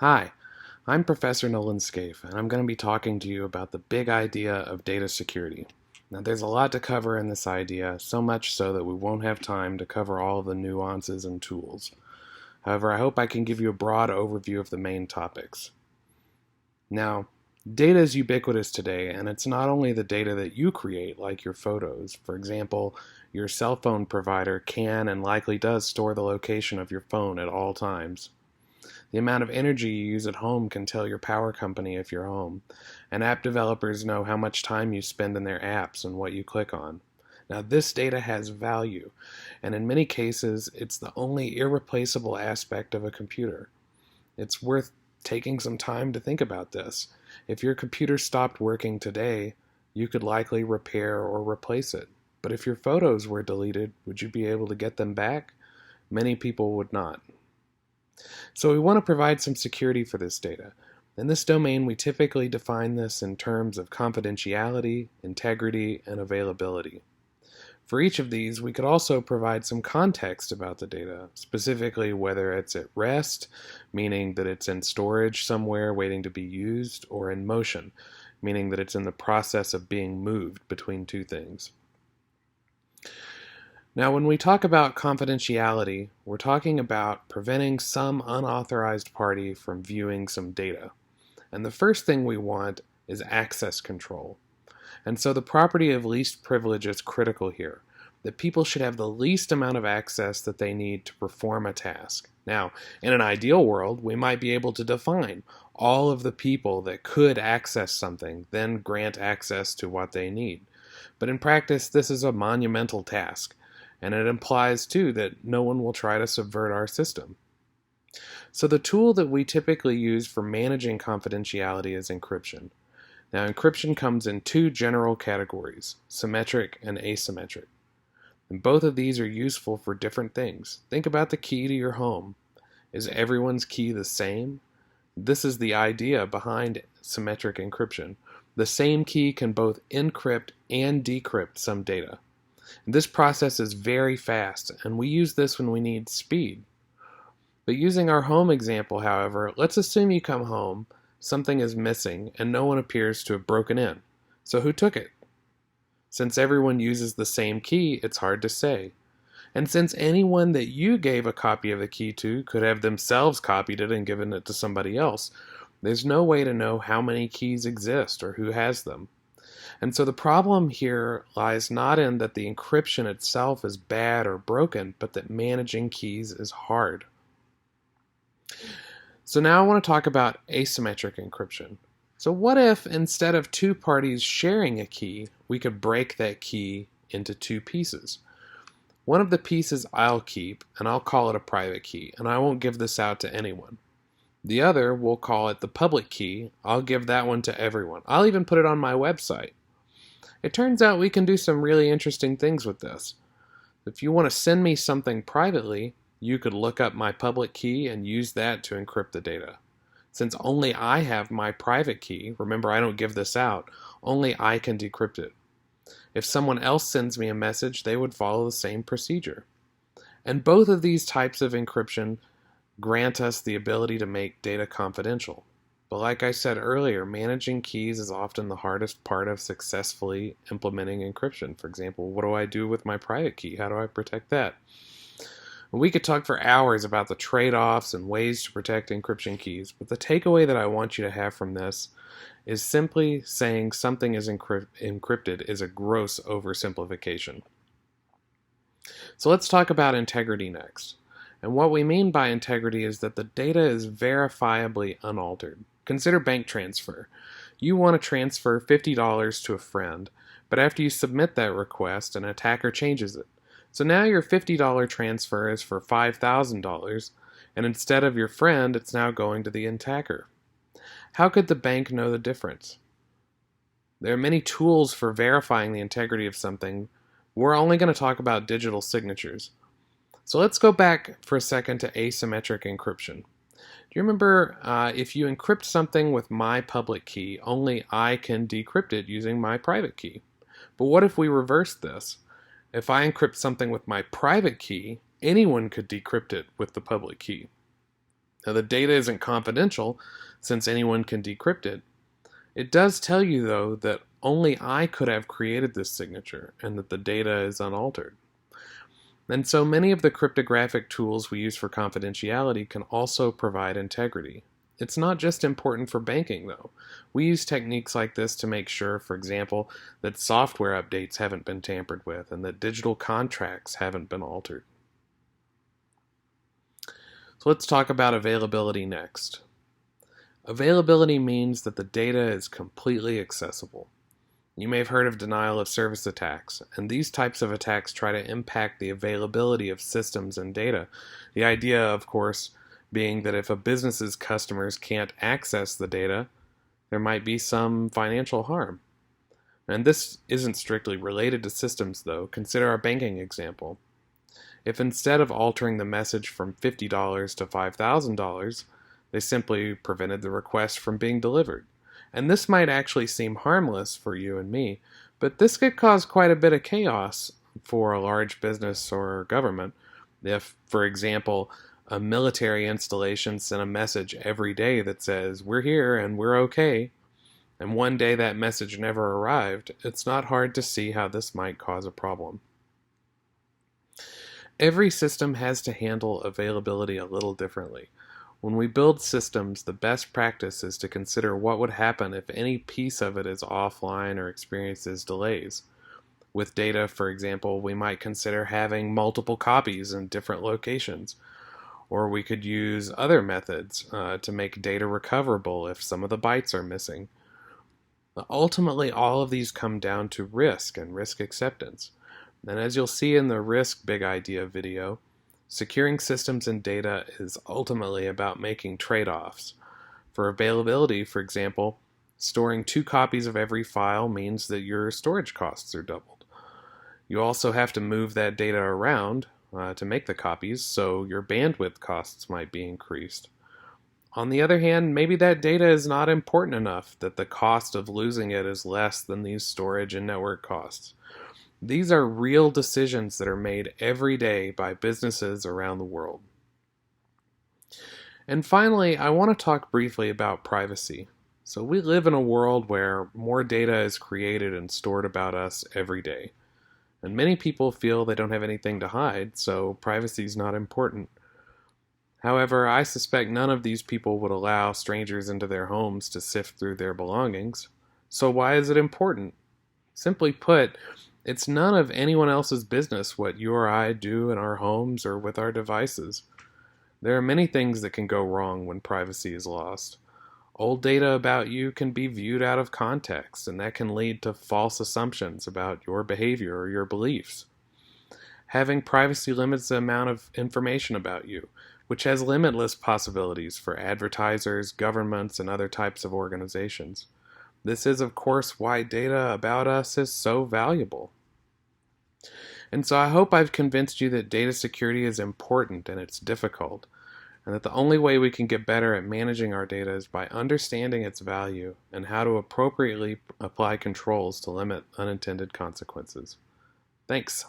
Hi, I'm Professor Nolen Scaife, and I'm going to be talking to you about the big idea of data security. Now, there's a lot to cover in this idea, so much so that we won't have time to cover all of the nuances and tools. However, I hope I can give you a broad overview of the main topics. Now, data is ubiquitous today, and it's not only the data that you create, like your photos. For example, your cell phone provider can and likely does store the location of your phone at all times. The amount of energy you use at home can tell your power company if you're home, and app developers know how much time you spend in their apps and what you click on. Now, this data has value, and in many cases, it's the only irreplaceable aspect of a computer. It's worth taking some time to think about this. If your computer stopped working today, you could likely repair or replace it. But if your photos were deleted, would you be able to get them back? Many people would not. So we want to provide some security for this data. In this domain, we typically define this in terms of confidentiality, integrity, and availability. For each of these, we could also provide some context about the data, specifically whether it's at rest, meaning that it's in storage somewhere waiting to be used, or in motion, meaning that it's in the process of being moved between two things. Now, when we talk about confidentiality, we're talking about preventing some unauthorized party from viewing some data. And the first thing we want is access control. And so the property of least privilege is critical here, that people should have the least amount of access that they need to perform a task. Now, in an ideal world, we might be able to define all of the people that could access something, then grant access to what they need. But in practice, this is a monumental task. And it implies, too, that no one will try to subvert our system. So the tool that we typically use for managing confidentiality is encryption. Now, encryption comes in two general categories, symmetric and asymmetric. And both of these are useful for different things. Think about the key to your home. Is everyone's key the same? This is the idea behind symmetric encryption. The same key can both encrypt and decrypt some data. This process is very fast, and we use this when we need speed. But using our home example, however, let's assume you come home, something is missing, and no one appears to have broken in. So who took it? Since everyone uses the same key, it's hard to say. And since anyone that you gave a copy of the key to could have themselves copied it and given it to somebody else, there's no way to know how many keys exist or who has them. And so the problem here lies not in that the encryption itself is bad or broken, but that managing keys is hard. So now I want to talk about asymmetric encryption. So what if instead of two parties sharing a key, we could break that key into two pieces? One of the pieces I'll keep, and I'll call it a private key, and I won't give this out to anyone. The other, we'll call it the public key. I'll give that one to everyone. I'll even put it on my website. It turns out we can do some really interesting things with this. If you want to send me something privately, you could look up my public key and use that to encrypt the data. Since only I have my private key, remember I don't give this out, only I can decrypt it. If someone else sends me a message, they would follow the same procedure. And both of these types of encryption grant us the ability to make data confidential. But like I said earlier, managing keys is often the hardest part of successfully implementing encryption. For example, what do I do with my private key? How do I protect that? We could talk for hours about the trade-offs and ways to protect encryption keys, but the takeaway that I want you to have from this is simply saying something is encrypted is a gross oversimplification. So let's talk about integrity next. And what we mean by integrity is that the data is verifiably unaltered. Consider bank transfer. You want to transfer $50 to a friend, but after you submit that request, an attacker changes it. So now your $50 transfer is for $5,000, and instead of your friend, it's now going to the attacker. How could the bank know the difference? There are many tools for verifying the integrity of something. We're only going to talk about digital signatures. So let's go back for a second to asymmetric encryption. Do you remember if you encrypt something with my public key, only I can decrypt it using my private key? But what if we reverse this? If I encrypt something with my private key, anyone could decrypt it with the public key. Now, the data isn't confidential since anyone can decrypt it. It does tell you, though, that only I could have created this signature and that the data is unaltered. And so many of the cryptographic tools we use for confidentiality can also provide integrity. It's not just important for banking, though. We use techniques like this to make sure, for example, that software updates haven't been tampered with and that digital contracts haven't been altered. So let's talk about availability next. Availability means that the data is completely accessible. You may have heard of denial of service attacks, and these types of attacks try to impact the availability of systems and data. The idea, of course, being that if a business's customers can't access the data, there might be some financial harm. And this isn't strictly related to systems, though. Consider our banking example. If instead of altering the message from $50 to $5,000, they simply prevented the request from being delivered. And this might actually seem harmless for you and me, but this could cause quite a bit of chaos for a large business or government. If, for example, a military installation sent a message every day that says, "We're here and we're okay," and one day that message never arrived, it's not hard to see how this might cause a problem. Every system has to handle availability a little differently. When we build systems, the best practice is to consider what would happen if any piece of it is offline or experiences delays. With data, for example, we might consider having multiple copies in different locations. Or we could use other methods to make data recoverable if some of the bytes are missing. Ultimately, all of these come down to risk and risk acceptance. And as you'll see in the Risk Big Idea video, securing systems and data is ultimately about making trade-offs. For availability, for example, storing 2 copies of every file means that your storage costs are doubled. You also have to move that data around to make the copies, so your bandwidth costs might be increased. On the other hand, maybe that data is not important enough that the cost of losing it is less than these storage and network costs. These are real decisions that are made every day by businesses around the world. And finally, I want to talk briefly about privacy. So we live in a world where more data is created and stored about us every day. And many people feel they don't have anything to hide, so privacy is not important. However, I suspect none of these people would allow strangers into their homes to sift through their belongings. So why is it important? Simply put, it's none of anyone else's business what you or I do in our homes or with our devices. There are many things that can go wrong when privacy is lost. Old data about you can be viewed out of context, and that can lead to false assumptions about your behavior or your beliefs. Having privacy limits the amount of information about you, which has limitless possibilities for advertisers, governments, and other types of organizations. This is, of course, why data about us is so valuable. And so I hope I've convinced you that data security is important and it's difficult, and that the only way we can get better at managing our data is by understanding its value and how to appropriately apply controls to limit unintended consequences. Thanks.